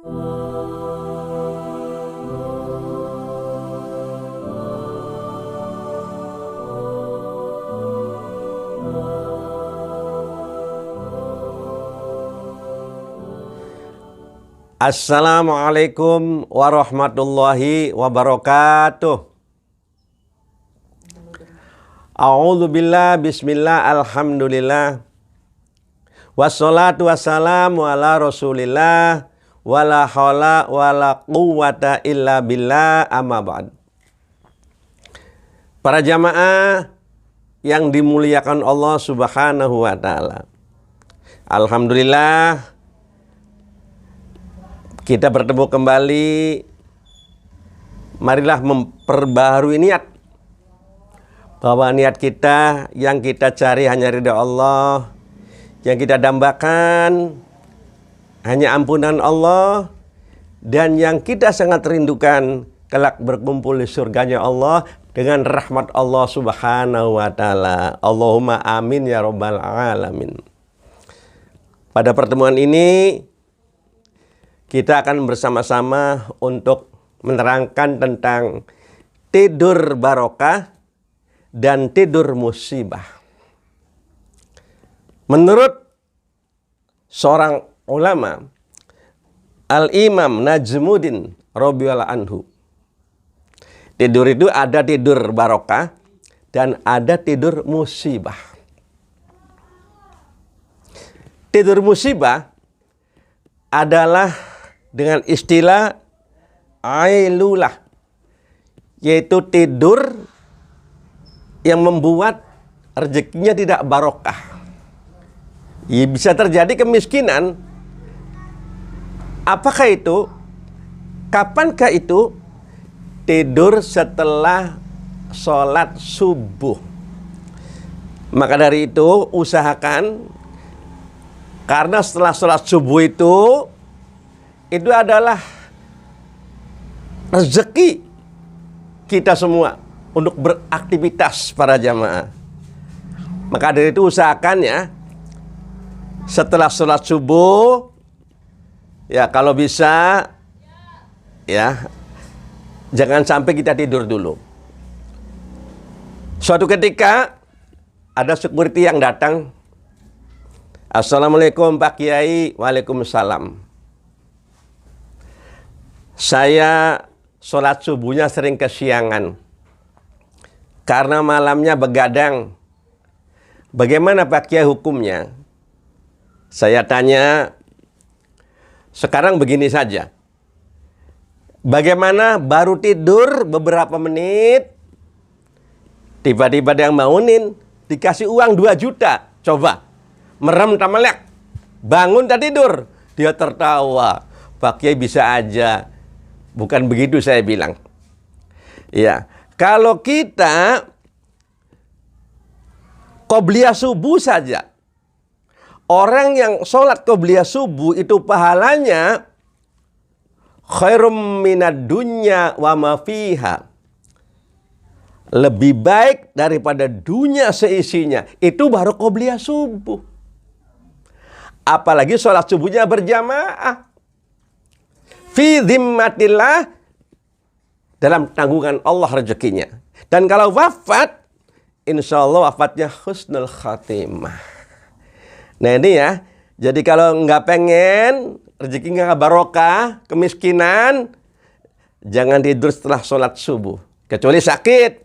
Assalamualaikum warahmatullahi wabarakatuh. A'udzubillah, bismillah, alhamdulillah. Wassalatu wassalamu ala rasulillah. Wala haula wala quwwata illa billah, amma ba'd. Para jamaah yang dimuliakan Allah subhanahu wa ta'ala, alhamdulillah kita bertemu kembali. Marilah memperbaharui niat, bahwa niat kita yang kita cari hanya ridha Allah, yang kita dambakan hanya ampunan Allah, dan yang kita sangat rindukan kelak berkumpul di surganya Allah dengan rahmat Allah subhanahu wa ta'ala. Allahumma amin ya rabbal alamin. Pada pertemuan ini kita akan bersama-sama untuk menerangkan tentang tidur barokah dan tidur musibah. Menurut seorang ulama, Al-Imam Najmuddin radhiyallahu anhu, tidur itu ada tidur barokah dan ada tidur musibah. Tidur musibah adalah dengan istilah ailulah, yaitu tidur yang membuat rezekinya tidak barokah. Ya, bisa terjadi kemiskinan. Apakah itu? Kapankah itu? Tidur setelah sholat subuh. Maka dari itu usahakan, karena setelah sholat subuh itu adalah rezeki kita semua untuk beraktivitas para jamaah. Maka dari itu usahakan ya, setelah sholat subuh, ya kalau bisa ya jangan sampai kita tidur dulu. Suatu ketika ada security yang datang. Assalamualaikum Pak Kiai. Waalaikumsalam. Saya sholat subuhnya sering kesiangan karena malamnya begadang. Bagaimana Pak Kiai hukumnya? Saya tanya, sekarang begini saja. Bagaimana baru tidur beberapa menit, tiba-tiba dia bangunin, dikasih uang 2 juta. Coba, merem tamalek, bangun tak tidur. Dia tertawa. Pak Kiai bisa aja. Bukan begitu saya bilang. Ya, kalau kita qobliyah subuh saja, orang yang sholat qobliyah subuh itu pahalanya khairum minad dunya wa ma fiha, lebih baik daripada dunia seisinya. Itu baru qobliyah subuh. Apalagi sholat subuhnya berjamaah fi dhimmatillah, dalam tanggungan Allah rezekinya. Dan kalau wafat, insya Allah wafatnya husnul khatimah. Nah ini ya, jadi kalau nggak pengen rezeki nggak barokah, kemiskinan, jangan tidur setelah sholat subuh, kecuali sakit.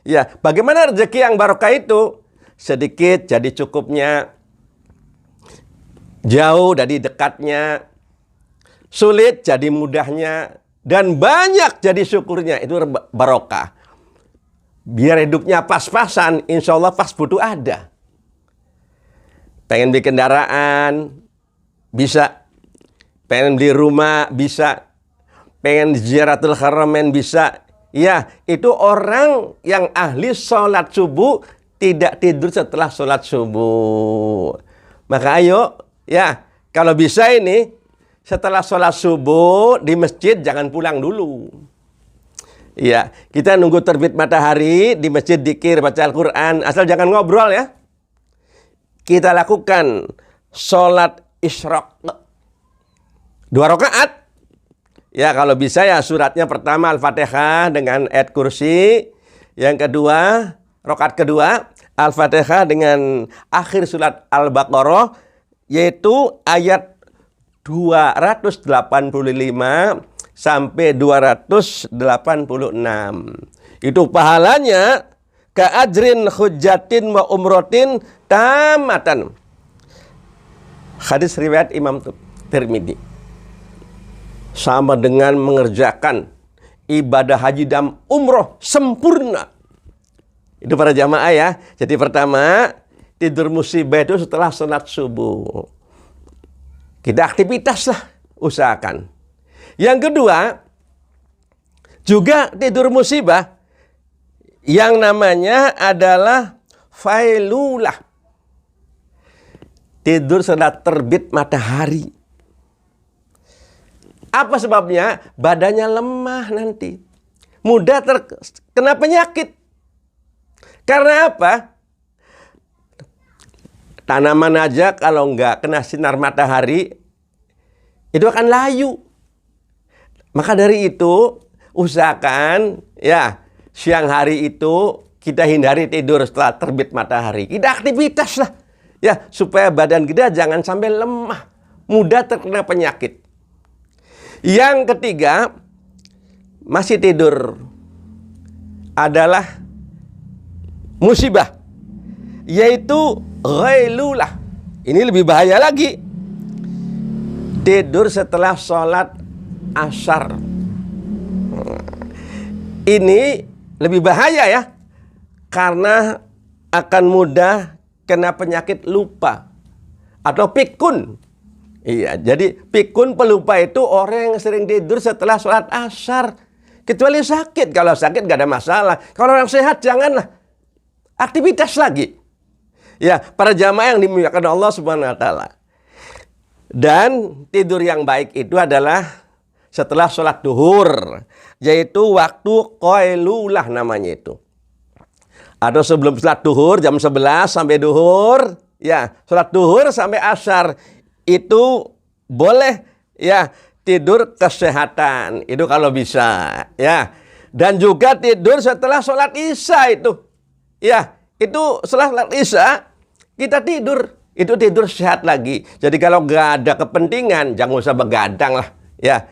Ya, bagaimana rezeki yang barokah itu? Sedikit jadi cukupnya, jauh dari dekatnya, sulit jadi mudahnya, dan banyak jadi syukurnya. Itu barokah. Biar hidupnya pas-pasan, insya Allah pas butuh ada. Pengen beli kendaraan, bisa. Pengen beli rumah, bisa. Pengen ziaratul haramain, bisa. Ya, itu orang yang ahli sholat subuh, tidak tidur setelah sholat subuh. Maka ayo, ya, kalau bisa ini, setelah sholat subuh di masjid jangan pulang dulu. Ya, kita nunggu terbit matahari di masjid, dzikir, baca Al-Quran, asal jangan ngobrol ya. Kita lakukan sholat isyraq 2 rakaat. Ya, kalau bisa ya suratnya pertama Al-Fatihah dengan ayat kursi. Yang kedua, rakaat kedua Al-Fatihah dengan akhir surat Al-Baqarah, yaitu ayat 285 sampai 286. Itu pahalanya ka'ajrin hujjatin wa umrotin tamatan. Hadis riwayat Imam Tirmidzi. Sama dengan mengerjakan ibadah haji dan umroh sempurna. Itu para jamaah ya. Jadi pertama, tidur musibah itu setelah sholat subuh. Kita aktivitas lah, usahakan. Yang kedua, juga tidur musibah yang namanya adalah failulah. Tidur setelah terbit matahari. Apa sebabnya? Badannya lemah nanti. Mudah terkena penyakit. Karena apa? Tanaman aja kalau nggak kena sinar matahari, itu akan layu. Maka dari itu, usahakan ya siang hari itu kita hindari tidur setelah terbit matahari. Kita aktivitas lah. Ya, supaya badan kita jangan sampai lemah. Mudah terkena penyakit. Yang ketiga, masih tidur adalah musibah, yaitu ghailulah. Ini lebih bahaya lagi. Tidur setelah sholat asar. Ini lebih bahaya ya, karena akan mudah kena penyakit lupa atau pikun. Iya, jadi pikun pelupa itu orang yang sering tidur setelah sholat asar. Kecuali sakit. Kalau sakit gak ada masalah. Kalau orang sehat janganlah. Aktivitas lagi. Ya, para jamaah yang dimuliakan Allah Subhanahu wa taala. Dan tidur yang baik itu adalah setelah sholat duhur. Yaitu waktu qailulah namanya itu. Atau sebelum sholat duhur jam 11 sampai duhur. Ya, sholat duhur sampai asar. Itu boleh ya tidur kesehatan. Itu kalau bisa ya. Dan juga tidur setelah sholat isya itu. Ya, itu setelah sholat isya kita tidur. Itu tidur sehat lagi. Jadi kalau nggak ada kepentingan, jangan usah begadang lah. Ya,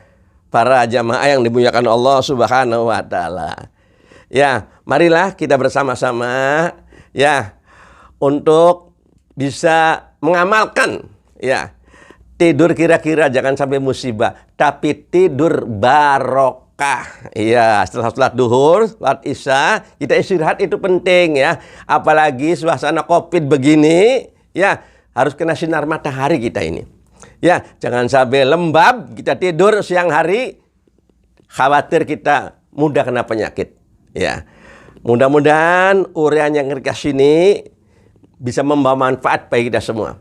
para jamaah yang dimuliakan Allah Subhanahu wa taala. Ya, marilah kita bersama-sama ya untuk bisa mengamalkan ya. Tidur kira-kira jangan sampai musibah, tapi tidur barokah. Iya, setelah sholat duhur, sholat isya, kita istirahat itu penting ya. Apalagi suasana Covid begini, ya harus kena sinar matahari kita ini. Ya, jangan sampai lembab, kita tidur siang hari, khawatir kita mudah kena penyakit. Ya, mudah-mudahan uraian yang dikasih ini bisa membawa manfaat bagi kita semua.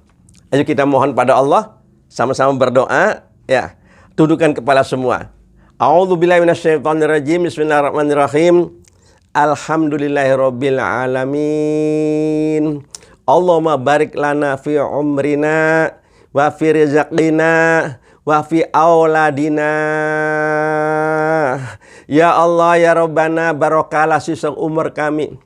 Ayo kita mohon pada Allah. Sama-sama berdoa, ya. Tundukkan kepala semua. A'udzubillahi minasyaitonirrajim. Bismillahirrahmanirrahim. Alhamdulillahirabbil alamin. Allahumma barik lana fi umrina wa fi rizqina wa fi auladina. Ya Allah ya Rabbana, barokahlah sisa umur kami.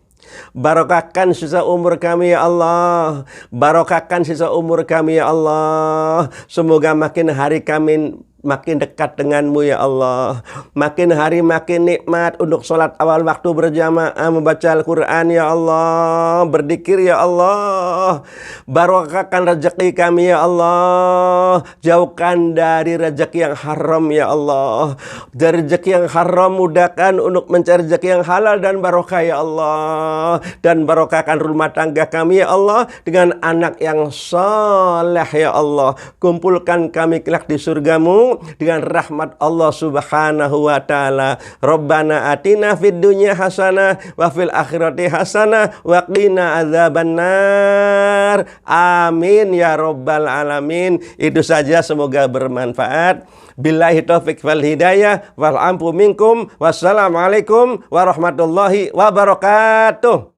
Barokahkan sisa umur kami ya Allah. Barokahkan sisa umur kami ya Allah. Semoga makin hari kami makin dekat denganmu ya Allah. Makin hari makin nikmat untuk sholat awal waktu berjamaah, membaca Al-Quran ya Allah, berzikir ya Allah. Barokahkan rezeki kami ya Allah. Jauhkan dari rezeki yang haram ya Allah. Dari rezeki yang haram mudahkan untuk mencari rezeki yang halal dan barokah ya Allah. Dan barokahkan rumah tangga kami ya Allah dengan anak yang saleh ya Allah. Kumpulkan kami kelak di surgamu dengan rahmat Allah Subhanahu wa taala. Rabbana atina fid dunya hasanah wa fil akhirati hasanah wa qina adzabannar. Amin ya rabbal alamin. Itu saja, semoga bermanfaat. Billahi taufik wal hidayah wal ampu minkum. Wassalamualaikum warahmatullahi wabarakatuh.